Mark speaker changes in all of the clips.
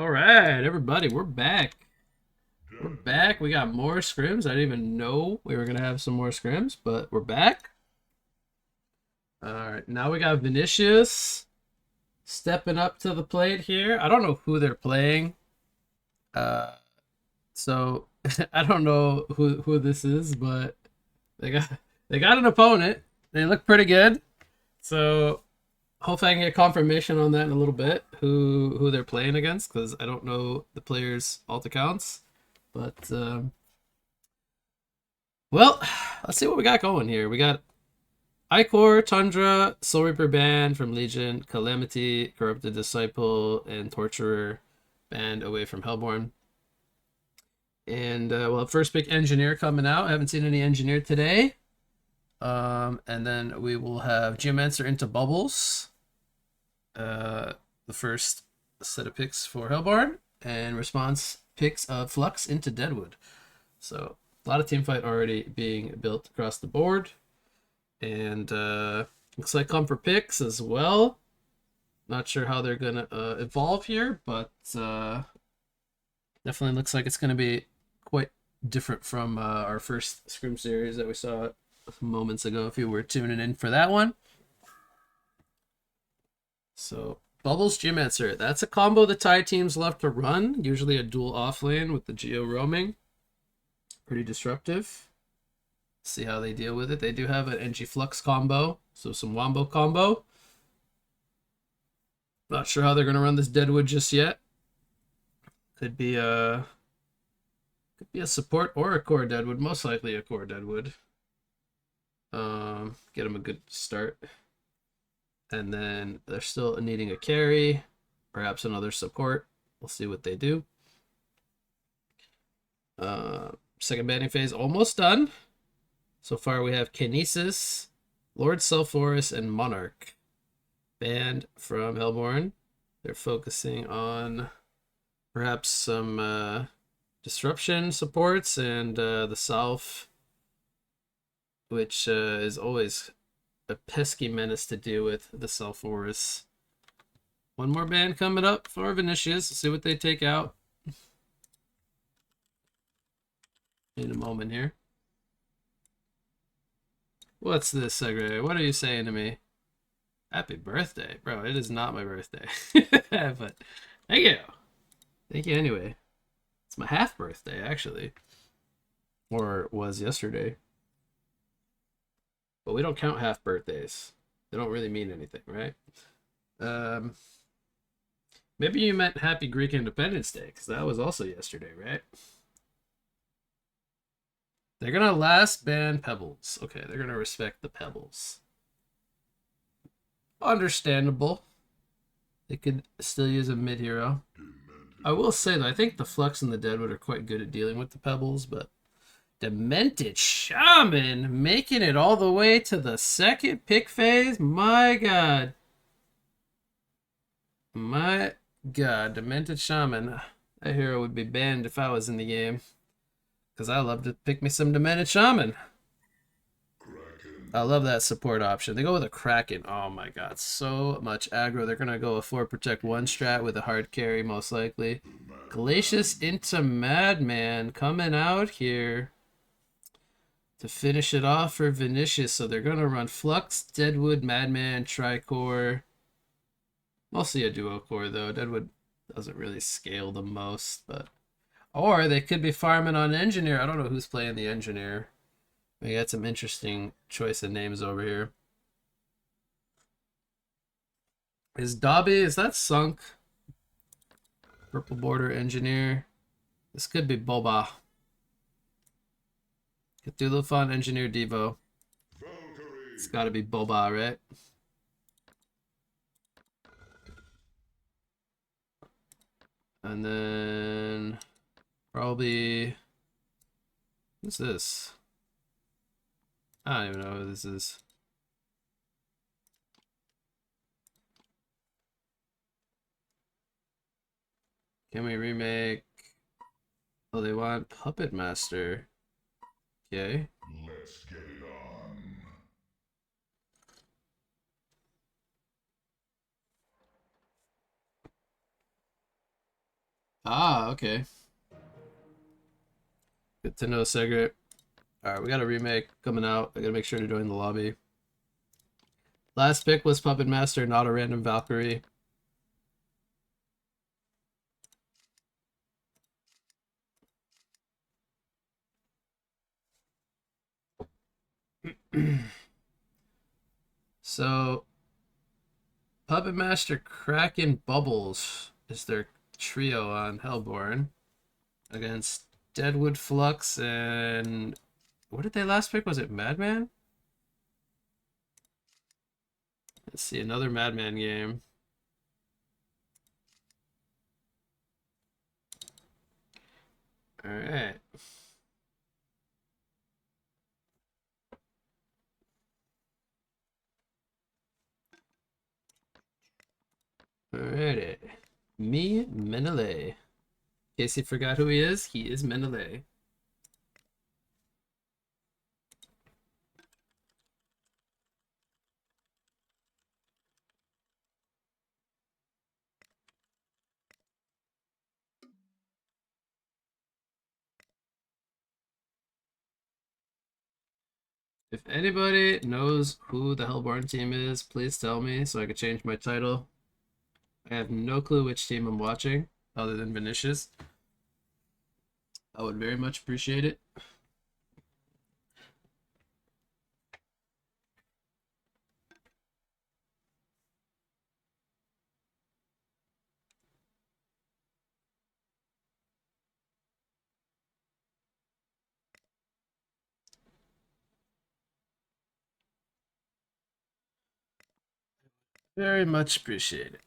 Speaker 1: All right, everybody, we're back. We're back. We got more scrims. I didn't even know we were gonna have some more scrims, but we're back. All right, now we got Vinicius stepping up to the plate here. I don't know who they're playing, uh, so I don't know who this is, but they got they got an opponent. They look pretty good. So hopefully I can get confirmation on that in a little bit. Who they're playing against, because I don't know the players' alt accounts. But well, let's see what we got going here. We got Icor, Tundra, Soul Reaper banned from Legion, Calamity, Corrupted Disciple, and Torturer banned away from Hellborn. And we'll have first pick Engineer coming out. I haven't seen any Engineer today. And then we will have Geomancer into Bubbles. The first set of picks for Hellborn, and response picks of Flux into Deadwood. So a lot of team fight already being built across the board. And looks like comfort picks as well. Not sure how they're gonna evolve here, but definitely looks like it's gonna be quite different from our first Scrim series that we saw moments ago if you were tuning in for that one. So Bubbles Geomancer, that's a combo the Thai teams love to run, usually a dual off lane with the Geo roaming. Pretty disruptive. See how they deal with it. They do have an NG Flux combo, so some Wombo combo. Not sure how they're going to run this Deadwood just yet. Could be a support or a core Deadwood, most likely a core Deadwood. Get them a good start. And then they're still needing a carry, perhaps another support. We'll see what they do. Second banning phase almost done. So far we have Kinesis, Lord Sulphurus, and Monarch banned from Hellborn. They're focusing on perhaps some disruption supports and the South, which is always a pesky menace to deal with, the Sulphurus. One more ban coming up for Vinicius. Let's see what they take out in a moment here. What's this, Segre? What are you saying to me? Happy birthday. Bro, it is not my birthday. But thank you. Thank you anyway. It's my half birthday, actually. Or was yesterday. But we don't count half birthdays. They don't really mean anything, right? Maybe you meant Happy Greek Independence Day, because that was also yesterday, right? They're going to last ban Pebbles. Okay, they're going to respect the Pebbles. Understandable. They could still use a mid-hero. I will say, though, I think the Flux and the Deadwood are quite good at dealing with the Pebbles, but Demented Shaman making it all the way to the second pick phase? My God. My God, Demented Shaman. That hero would be banned if I was in the game. Because I love to pick me some Demented Shaman. I love that support option. They go with a Kraken. Oh my God, so much aggro. They're going to go a 4 protect 1 strat with a hard carry, most likely. Glacius into Madman coming out here to finish it off for Vinicius. So they're going to run Flux, Deadwood, Madman, Tricore. Mostly a duo core, though. Deadwood doesn't really scale the most, but... Or they could be farming on Engineer. I don't know who's playing the Engineer. We got some interesting choice of names over here. Is Dobby, is that sunk? Purple border Engineer. This could be Boba. Cthulhu Font Engineer Devo. It's gotta be Boba, right? And then probably what's this? I don't even know who this is. Can we remake? Oh, they want Puppet Master. Okay.
Speaker 2: Let's get it on.
Speaker 1: Ah, okay. Good to know, Segret. Alright, we got a remake coming out. I gotta make sure to join the lobby. Last pick was Puppet Master, not a random Valkyrie. So, Puppet Master, Kraken, Bubbles is their trio on Hellborn against Deadwood Flux and what did they last pick? Was it Madman? Let's see, another Madman game. Alright. Alrighty. Me, Menele. In case you forgot who he is Menele. If anybody knows who the Hellborn team is, please tell me so I can change my title. I have no clue which team I'm watching, other than Vinicius. I would very much appreciate it. Very much appreciate it.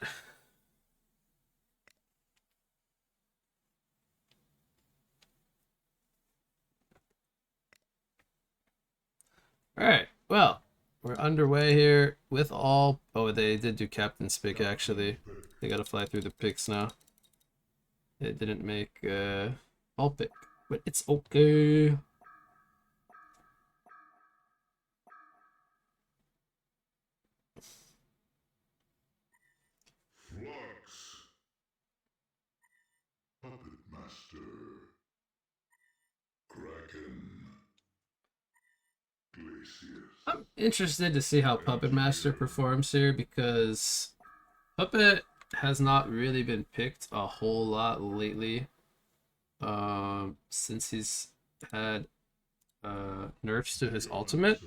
Speaker 1: Alright, well, we're underway here with all... Oh, they did do Captain's Pick, actually. They gotta fly through the picks now. They didn't make all pick, but it's okay.
Speaker 2: Flux. Puppet Master. Kraken. Glacius.
Speaker 1: I'm interested to see how Puppet Master performs here because Puppet has not really been picked a whole lot lately. Since he's had nerfs to his ultimate,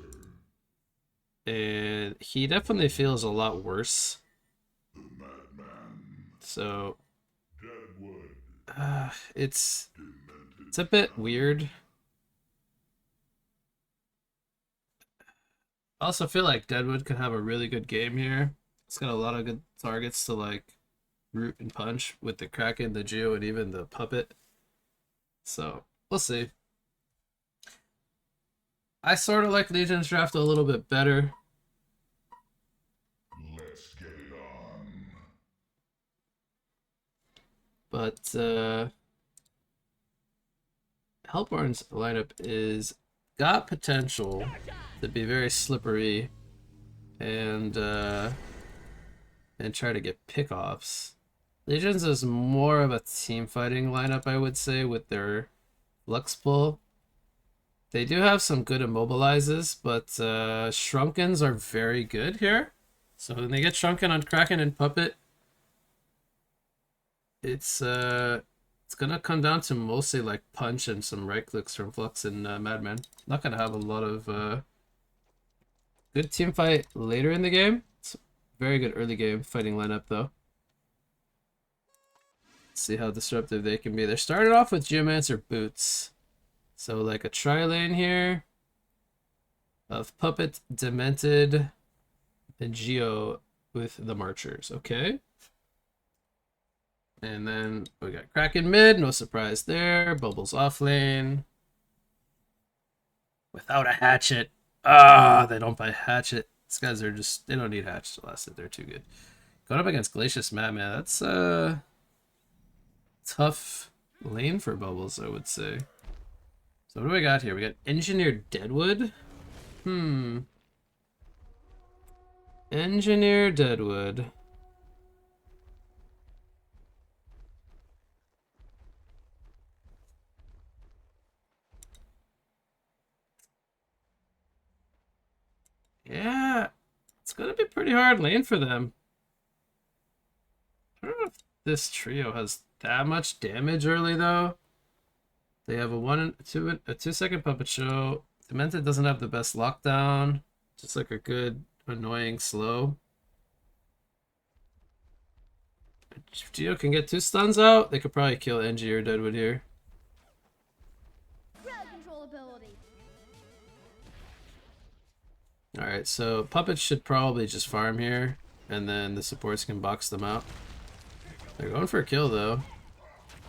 Speaker 1: and he definitely feels a lot worse.
Speaker 2: The Madman.
Speaker 1: So
Speaker 2: Deadwood.
Speaker 1: it's
Speaker 2: Demented.
Speaker 1: a bit weird. I also feel like Deadwood could have a really good game here. It's got a lot of good targets to like root and punch with the Kraken, the Geo, and even the Puppet. So we'll see. I sort of like Legion's draft a little bit better.
Speaker 2: Let's get it on.
Speaker 1: But Hellborn's lineup is got potential to be very slippery and try to get pickoffs. Legions is more of a team fighting lineup, I would say, with their Lux pull. They do have some good immobilizes, but Shrunkens are very good here. So when they get Shrunken on Kraken and Puppet, it's gonna come down to mostly like punch and some right clicks from Flux and Madman. Not gonna have a lot of good team fight later in the game. It's a very good early game fighting lineup though. Let's see how disruptive they can be. They're starting off with Geomancer Boots. So like a tri-lane here of Puppet, Demented, and Geo with the Marchers. Okay. And then we got Kraken mid, no surprise there. Bubbles off lane. Without a hatchet. Ah, they don't buy hatchet. These guys are just, they don't need hatchet to last it. They're too good. Going up against Glacius Madman, that's a tough lane for Bubbles, I would say. So what do we got here? We got Engineered Deadwood. Engineer Deadwood. Yeah, it's gonna be pretty hard lane for them. I don't know if this trio has that much damage early though. They have a 2 second puppet show. Demented doesn't have the best lockdown. Just like a good annoying slow. If Geo can get 2 stuns out, they could probably kill NG or Deadwood here. Alright, so puppets should probably just farm here, and then the supports can box them out. They're going for a kill though.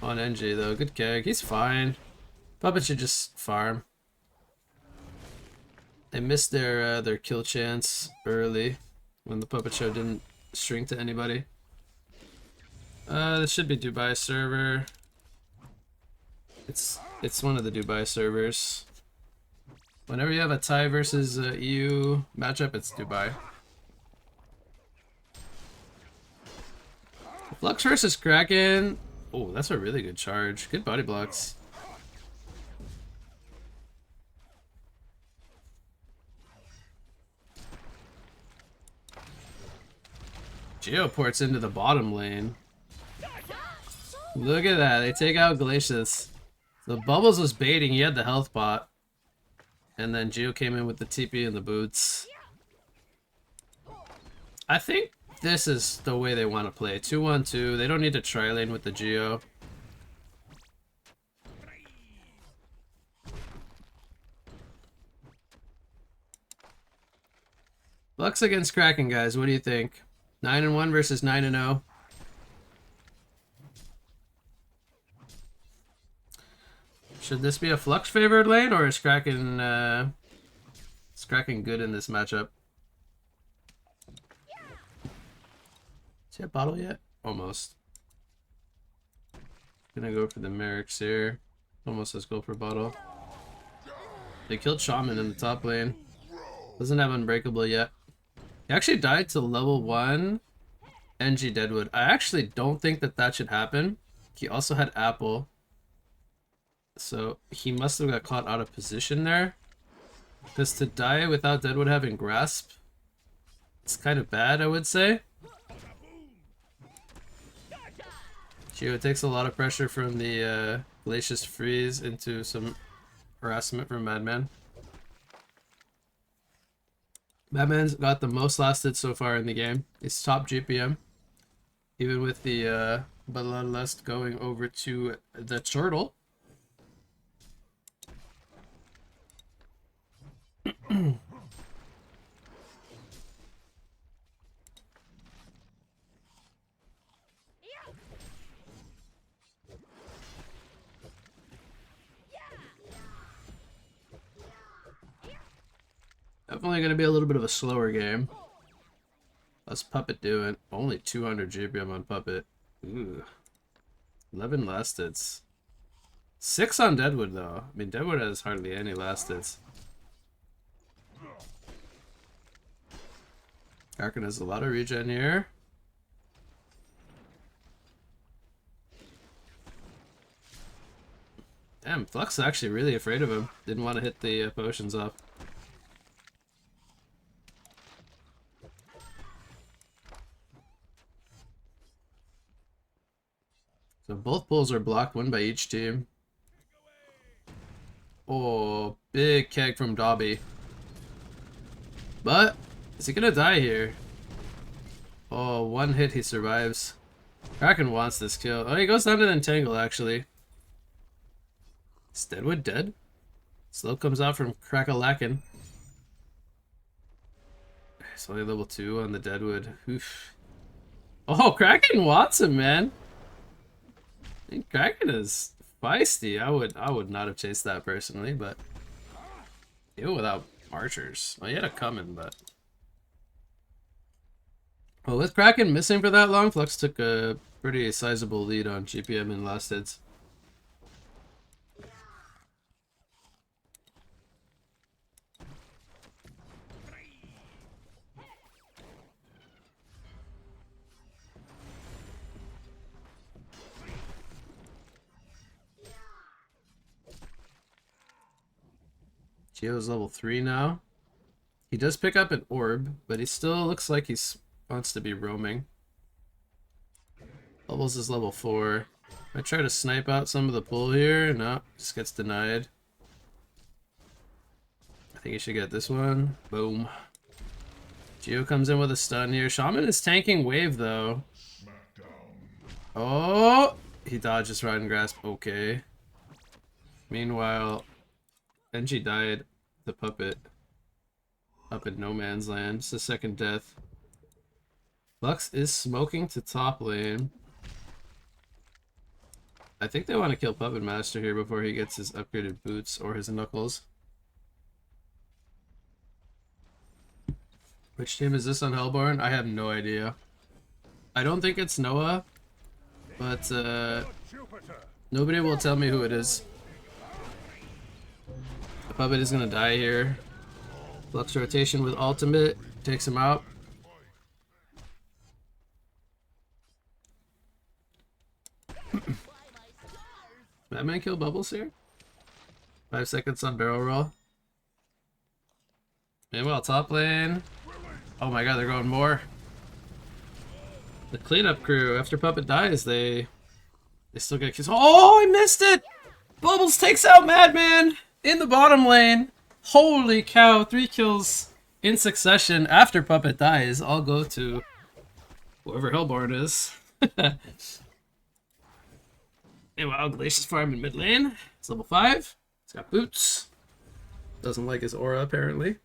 Speaker 1: On NG though, good keg. He's fine. Puppet should just farm. They missed their kill chance early when the puppet show didn't shrink to anybody. This should be Dubai server. It's one of the Dubai servers. Whenever you have a Thai versus EU matchup, it's Dubai. Flux versus Kraken. Oh, that's a really good charge. Good body blocks. Geo ports into the bottom lane. Look at that. They take out Glacius. The Bubbles was baiting. He had the health bot. And then Geo came in with the TP and the boots. I think this is the way they want to play. 2-1-2. They don't need to tri-lane with the Geo. Lux against Kraken, guys. What do you think? 9-1 versus 9-0. Should this be a Flux favored lane, or is Kraken good in this matchup? Is he at bottle yet? Almost. Gonna go for the Merrick's here. Almost has go for bottle. They killed Shaman in the top lane. Doesn't have Unbreakable yet. He actually died to level 1 NG Deadwood. I actually don't think that should happen. He also had Apple. So he must have got caught out of position there. Because to die without Deadwood having Grasp, it's kind of bad, I would say. Geo takes a lot of pressure from the Glacius Freeze into some harassment from Madman. Madman's got the most lasted so far in the game. He's top GPM. Even with the Bloodlust going over to the Turtle. Definitely going to be a little bit of a slower game. How's Puppet doing? Only 200 GPM on Puppet. Ooh. 11 lasteds. 6 on Deadwood, though. I mean, Deadwood has hardly any lasteds. Kraken has a lot of regen here. Damn, Flux is actually really afraid of him. Didn't want to hit the potions off. So both pulls are blocked, one by each team. Oh, big keg from Dobby. But, is he gonna die here? Oh, one hit he survives. Kraken wants this kill. Oh, he goes down to the Entangle, actually. Is Deadwood dead? Slow comes out from Crackalacken. It's only level 2 on the Deadwood. Oof. Oh, Kraken wants him, man. I think Kraken is feisty. I would not have chased that personally, but even without archers. Well, he had a coming, but well, with Kraken missing for that long, Flux took a pretty sizable lead on GPM in last hits. Geo's level 3 now. He does pick up an orb, but he still looks like he wants to be roaming. Bubbles is level 4. I try to snipe out some of the pull here. No, just gets denied. I think he should get this one. Boom. Geo comes in with a stun here. Shaman is tanking wave though. Oh! He dodges Riding Grasp. Okay. Meanwhile, Benji died. The puppet. Up in no man's land. It's the second death. Lux is smoking to top lane. I think they want to kill Puppet Master here before he gets his upgraded boots or his knuckles. Which team is this on Hellborn? I have no idea. I don't think it's Noah, but nobody will tell me who it is. The Puppet is gonna die here. Flux rotation with ultimate takes him out. Batman kill Bubbles here? 5 seconds on barrel roll. Meanwhile, top lane. Oh my god, they're going more. The cleanup crew, after Puppet dies, they still get kills. Oh, I missed it! Bubbles takes out Madman in the bottom lane. Holy cow, 3 kills in succession after Puppet dies. I'll go to whoever Hellborn is. Meanwhile, Glacius farm in mid lane. It's level 5. He's got boots. Doesn't like his aura, apparently.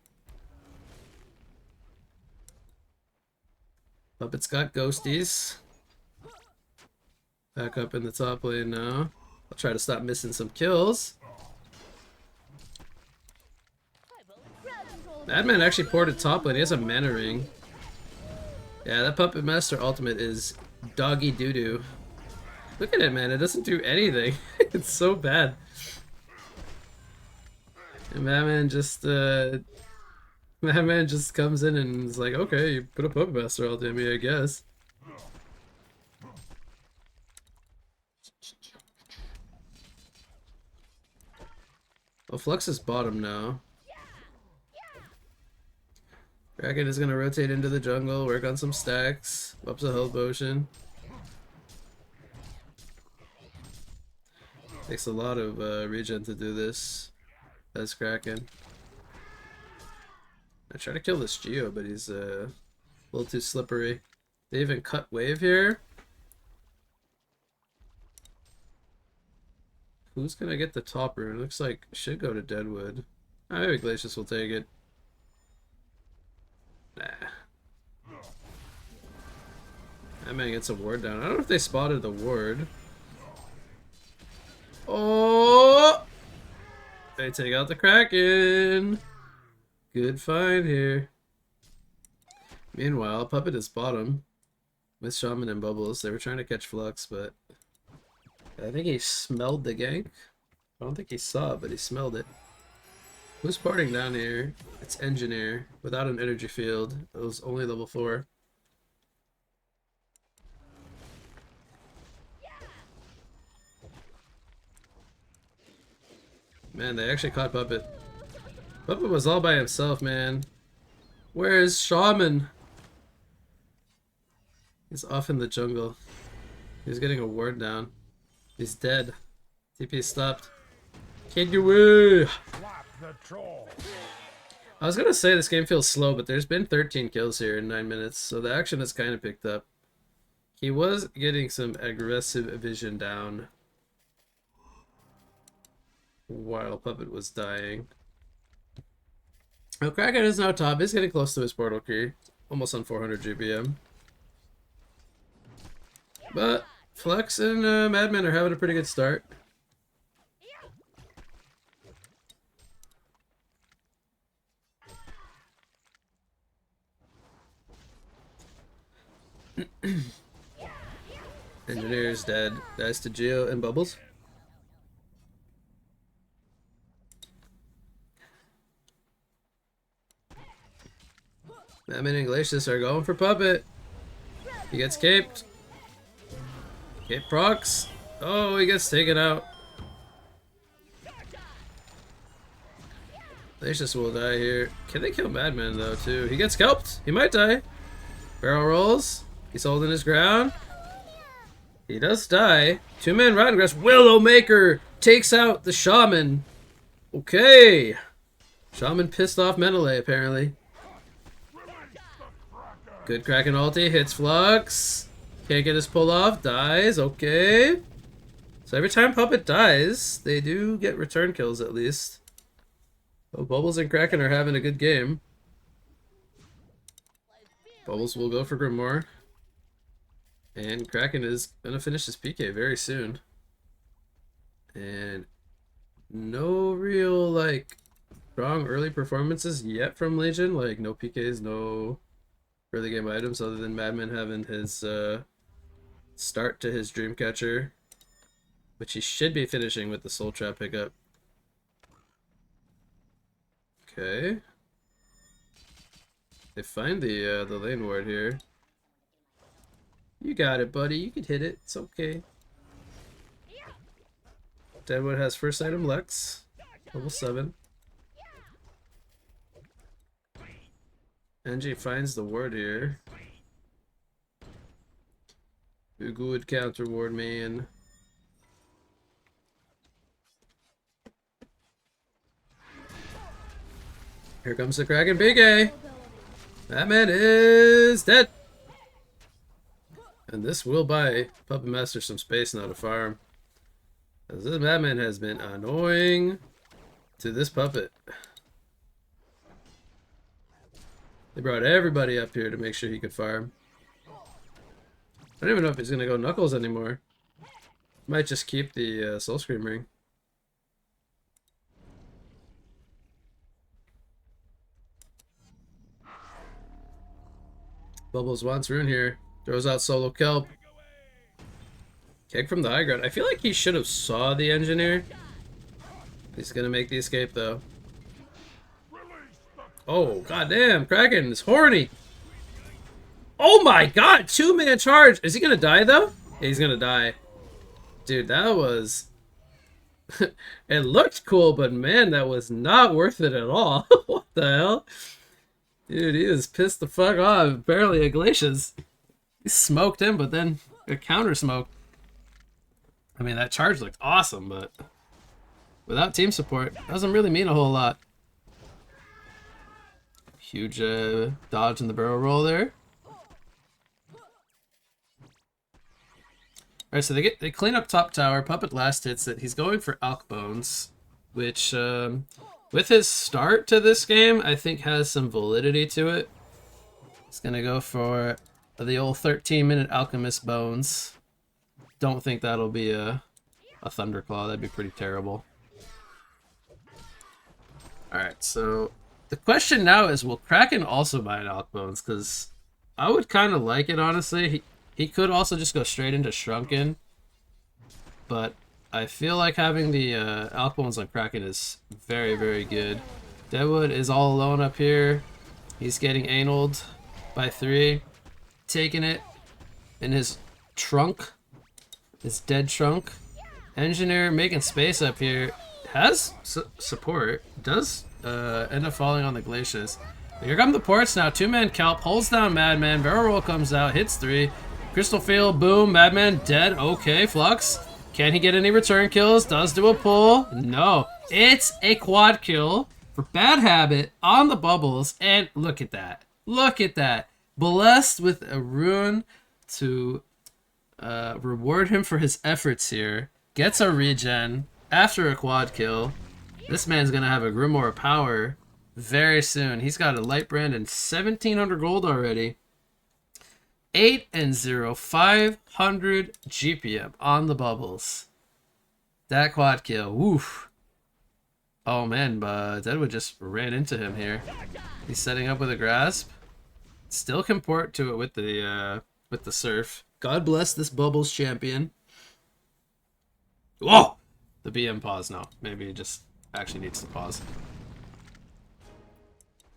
Speaker 1: Puppet's got ghosties. Back up in the top lane now. I'll try to stop missing some kills. Madman actually ported top lane. He has a mana ring. Yeah, that Puppet Master ultimate is doggy doo-doo. Look at it, man. It doesn't do anything. It's so bad. And Madman just comes in and is like, okay, you put a Puppet Master ult in me, I guess. Well, Flux is bottom now. Kraken is gonna rotate into the jungle, work on some stacks, ups a health potion. Takes a lot of regen to do this. That's Kraken. I try to kill this Geo, but he's a little too slippery. They even cut wave here. Who's gonna get the top rune? Looks like should go to Deadwood. Maybe Glacius will take it. Nah. That man gets a ward down. I don't know if they spotted the ward. Oh! They take out the Kraken. Good find here. Meanwhile, Puppet is bottom with Shaman and Bubbles. They were trying to catch Flux, but I think he smelled the gank. I don't think he saw it, but he smelled it. Who's parting down here? It's Engineer without an energy field. It was only level 4. Man, they actually caught Puppet. Puppet was all by himself, man. Where's Shaman? He's off in the jungle. He's getting a ward down. He's dead. TP stopped. Can't get away! I was gonna say this game feels slow, but there's been 13 kills here in 9 minutes, so the action has kind of picked up. He was getting some aggressive vision down. while Puppet was dying. Oh, Kraken is now top. He's getting close to his portal key. Almost on 400 GBM. But Flex and Madman are having a pretty good start. Engineer's dead. Dies to Geo and Bubbles. Madman and Glacius are going for Puppet. He gets caped. Cape procs. Oh, he gets taken out. Glacius will die here. Can they kill Madman though too? He gets scalped. He might die. Barrel rolls. He's holding his ground. He does die. Two-man Rotten Grass. Willowmaker takes out the Shaman. Okay. Shaman pissed off Menelay apparently. Good Kraken ulti. Hits Flux. Can't get his pull off. Dies. Okay. So every time Puppet dies, they do get return kills at least. Oh, Bubbles and Kraken are having a good game. Bubbles will go for Grimoire. And Kraken is going to finish his PK very soon. And no real, like, strong early performances yet from Legion. Like, no PKs, no early game items other than Madman having his start to his Dreamcatcher, which he should be finishing with the Soul Trap pickup. Okay. They find the lane ward here. You got it, buddy. You can hit it. It's okay. Deadwood has first item Lex. Level 7. NG finds the ward here. You good counter ward, man. Here comes the Kraken PK. That man is dead. And this will buy Puppet Master some space now to farm. As this Madman has been annoying to this Puppet. They brought everybody up here to make sure he could farm. I don't even know if he's going to go Knuckles anymore. Might just keep the Soul Scream ring. Bubbles wants rune here. Throws out solo kelp. Kick from the high ground. I feel like he should have saw the engineer. He's gonna make the escape though. Oh goddamn! Kraken is horny. Oh my god! 2-man charge. Is he gonna die though? Yeah, he's gonna die. Dude, that was. It looked cool, but man, that was not worth it at all. What the hell? Dude, he was pissed the fuck off. Barely a Glacius. He smoked him, but then a counter smoke. I mean, that charge looked awesome, but without team support, doesn't really mean a whole lot. Huge dodge in the barrel roll there. Alright, so they clean up top tower. Puppet last hits it. He's going for Alk Bones, which with his start to this game, I think has some validity to it. He's gonna go for the old 13-minute Alchemist Bones. Don't think that'll be a Thunderclaw. That'd be pretty terrible. Alright, so the question now is, will Kraken also buy an Alk Bones? Because I would kind of like it, honestly. He could also just go straight into Shrunken. But I feel like having the Alk Bones on Kraken is very, very good. Deadwood is all alone up here. He's getting analed by 3. Taking it in his trunk. His dead trunk. Engineer making space up here. Has support. Does end up falling on the Glacius. Here come the ports now. 2-man Kelp. Holds down Madman. Barrel roll comes out. Hits 3. Crystal Field. Boom. Madman dead. Okay. Flux. Can he get any return kills? Does do a pull. No. It's a quad kill for Bad Habit on the Bubbles. And look at that. Look at that. Blessed with a rune to reward him for his efforts here. Gets a regen. after a quad kill. This man's gonna have a Grimoire of Power very soon. He's got a Light Brand and 1,700 gold already. 8 and 0, 500 GPM on the bubbles. That quad kill, woof. Oh man, but Deadwood just ran into him here. He's setting up with a grasp. Still can port to it with the surf. God bless this bubbles champion. Whoa! The BM pause now. Maybe he just actually needs to pause.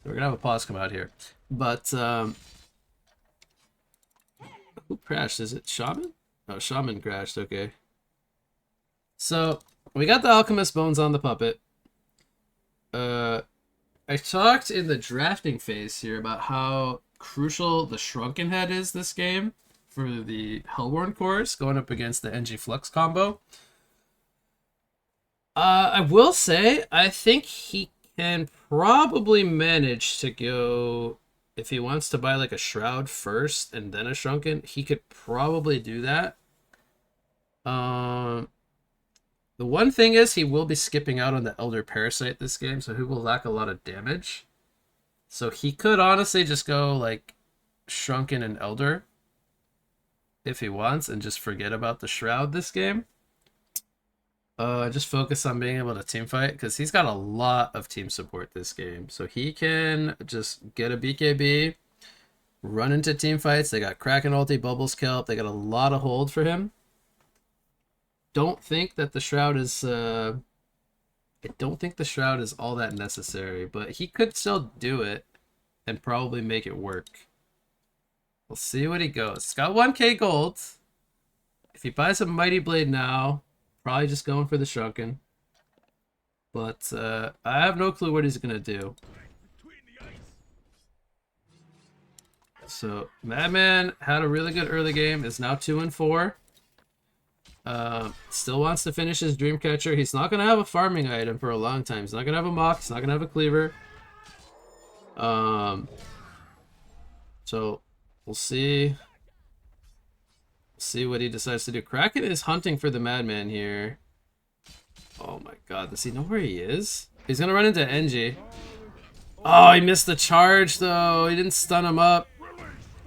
Speaker 1: So we're gonna have a pause come out here. But who crashed? Is it Shaman? Oh, Shaman crashed, okay. So we got the Alchemist Bones on the puppet. I talked in the drafting phase here about how crucial the Shrunken Head is this game for the Hellborn cores going up against the NG Flux combo. I will say, I think he can probably manage to go, if he wants to buy like a Shroud first and then a Shrunken, he could probably do that. The one thing is he will be skipping out on the Elder Parasite this game, so he will lack a lot of damage. So he could honestly just go like Shrunken and Elder if he wants and just forget about the Shroud this game. Just focus on being able to team fight because he's got a lot of team support this game. So he can just get a BKB, run into team fights. They got Kraken ulti, Bubbles Kelp. They got a lot of hold for him. Don't think that the Shroud is I don't think the Shroud is all that necessary, but he could still do it and probably make it work. We'll see what he goes. He's got 1k gold. If he buys a Mighty Blade now, probably just going for the Shrunken. But I have no clue what he's gonna do. So Madman had a really good early game, is now 2 and 4. Still wants to finish his Dreamcatcher. He's not gonna have a farming item for a long time. He's not gonna have a Mock. He's not gonna have a Cleaver. So we'll see. See what he decides to do. Kraken is hunting for the Madman here. Oh my god, does he know where he is? He's gonna run into NG. Oh, he missed the charge though. He didn't stun him up.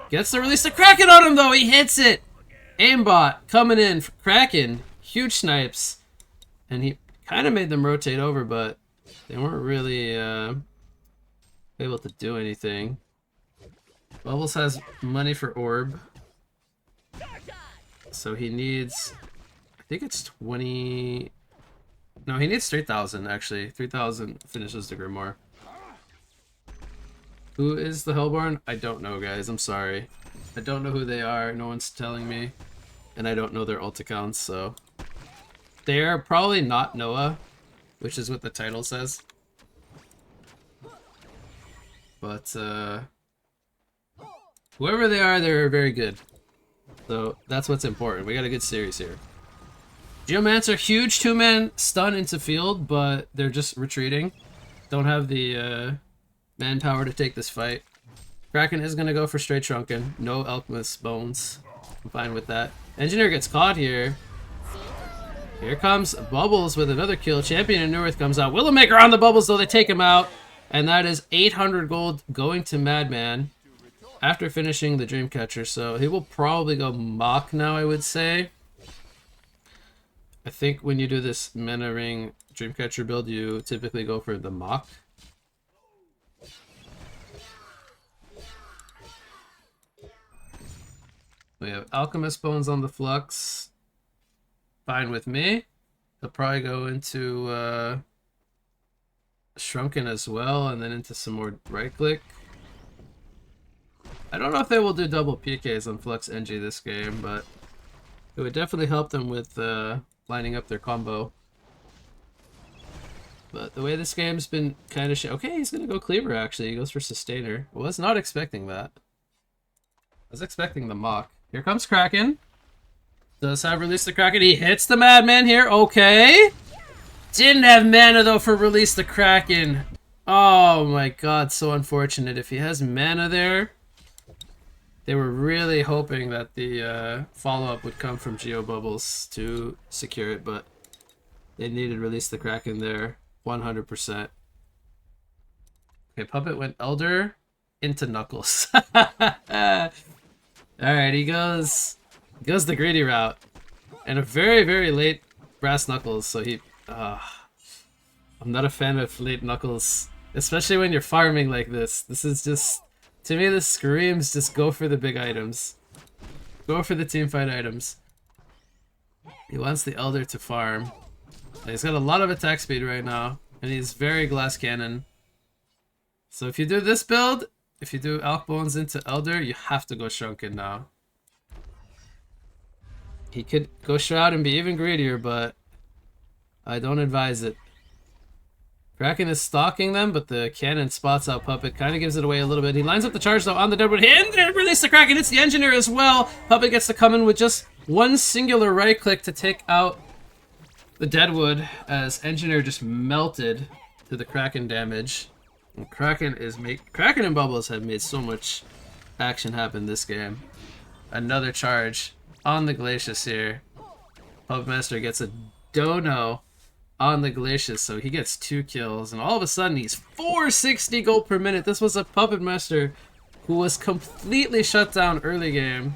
Speaker 1: Gets to release the Kraken on him though. He hits it. Aimbot coming in for Kraken. Huge snipes. And he kind of made them rotate over, but they weren't really able to do anything. Bubbles has money for Orb. So he needs, I think it's 20. No, he needs 3,000 actually. 3,000 finishes the Grimoire. Who is the Hellborn? I don't know, guys. I'm sorry. I don't know who they are. No one's telling me. And I don't know their ult accounts, so. They are probably not Noah, which is what the title says. But, whoever they are, they're very good. So, that's what's important. We got a good series here. Geomancer, huge 2-man stun into field, but they're just retreating. Don't have the, manpower to take this fight. Kraken is going to go for straight Shrunken. No Alchemist Bones. I'm fine with that. Engineer gets caught here. Here comes Bubbles with another kill. Champion in North comes out. Willowmaker on the Bubbles, though. They take him out. And that is 800 gold going to Madman after finishing the Dreamcatcher. So he will probably go Mock now, I would say. I think when you do this Mana Ring Dreamcatcher build, you typically go for the Mock. We have Alchemist Bones on the Flux. Fine with me. He'll probably go into Shrunken as well, and then into some more right-click. I don't know if they will do double PKs on Flux NG this game, but it would definitely help them with lining up their combo. But the way this game's been kind of okay, he's going to go Cleaver, actually. He goes for Sustainer. I was not expecting that. I was expecting the Mock. Here comes Kraken. Does have release the Kraken. He hits the Madman here. Okay. Didn't have mana, though, for release the Kraken. Oh, my God. So unfortunate. If he has mana there, they were really hoping that the follow-up would come from Geo Bubbles to secure it, but They needed to release the Kraken there. 100%. Okay, Puppet went Elder into Knuckles. Alright, he goes the greedy route. And a very, very late Brass Knuckles, so he... I'm not a fan of late Knuckles. Especially when you're farming like this. This is just... To me, this screams just go for the big items. Go for the teamfight items. He wants the Elder to farm. He's got a lot of attack speed right now. And he's very Glass Cannon. So if you do this build, if you do Elk Bones into Elder, you have to go Shrunken now. He could go Shroud and be even greedier, but I don't advise it. Kraken is stalking them, but the cannon spots out Puppet. Kind of gives it away a little bit. He lines up the charge, though, on the Deadwood. And release the Kraken. It's the Engineer as well. Puppet gets to come in with just one singular right click to take out the Deadwood, as Engineer just melted to the Kraken damage. And Kraken and Bubbles have made so much action happen this game. Another charge on the Glacius here. Puppet Master gets a dono on the Glacius, so he gets 2 kills, and all of a sudden he's 460 gold per minute. This was a Puppet Master who was completely shut down early game,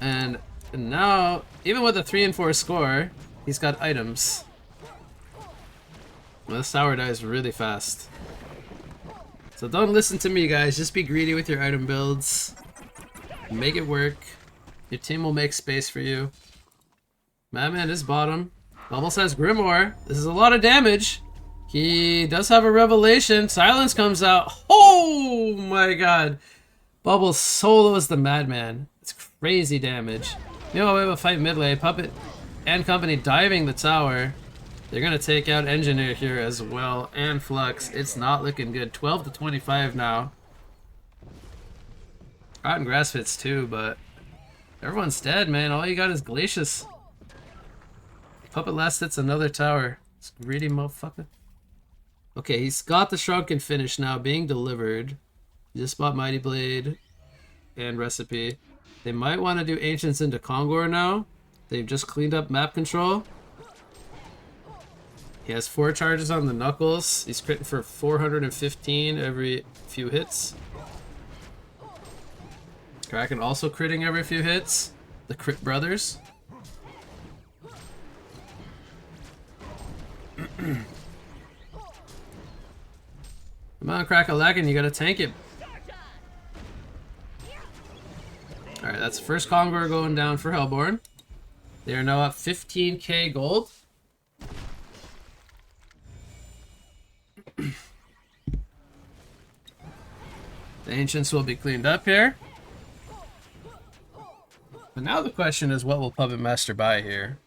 Speaker 1: and now even with a 3 and 4 score, he's got items. Well, this tower dies really fast, so don't listen to me, guys. Just be greedy with your item builds. Make it work. Your team will make space for you. Madman is bottom. Bubbles has Grimoire. This is a lot of damage. He does have a revelation. Silence comes out. Oh my god. Bubbles solos the Madman. It's crazy damage. Meanwhile, we have a fight mid lane. Puppet and company diving the tower. They're going to take out Engineer here as well. And Flux. It's not looking good. 12 to 25 now. Rotten Grass fits too, but everyone's dead, man. All you got is Glacius. Puppet last hits another tower. This greedy motherfucker. Okay, he's got the Shrunken finish now being delivered. He just bought Mighty Blade and Recipe. They might want to do Ancients into Kongor now. They've just cleaned up map control. He has 4 charges on the Knuckles. He's critting for 415 every few hits. Kraken also critting every few hits. The Crit Brothers. Come on, Crack-a-Lacken, you gotta tank it. Alright, that's the first Kongor going down for Hellborn. They are now up 15k gold. The Ancients will be cleaned up here. But now the question is, what will Puppet Master buy here?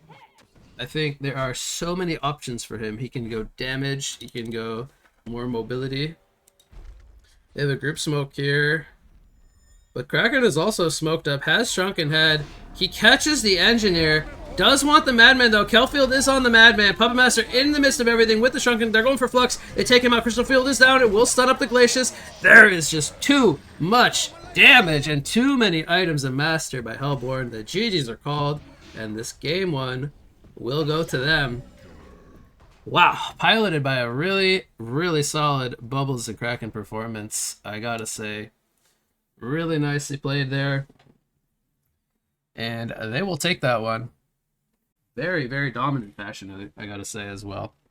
Speaker 1: I think there are so many options for him. He can go damage, he can go more mobility. They have a group smoke here. But Kraken is also smoked up, has Shrunken Head. He catches the Engineer, does want the Madman though. Kelfield is on the Madman. Puppet Master in the midst of everything with the Shrunken. They're going for Flux. They take him out. Crystal Field is down. It will stun up the Glacius. There is just too much damage and too many items to master by Hellborn. The GGs are called, and this game 1 will go to them. Wow, piloted by a really, really solid Bubbles and Kraken performance, I gotta say. Really nicely played there. And they will take that one. Very, very dominant fashion, I gotta say as well.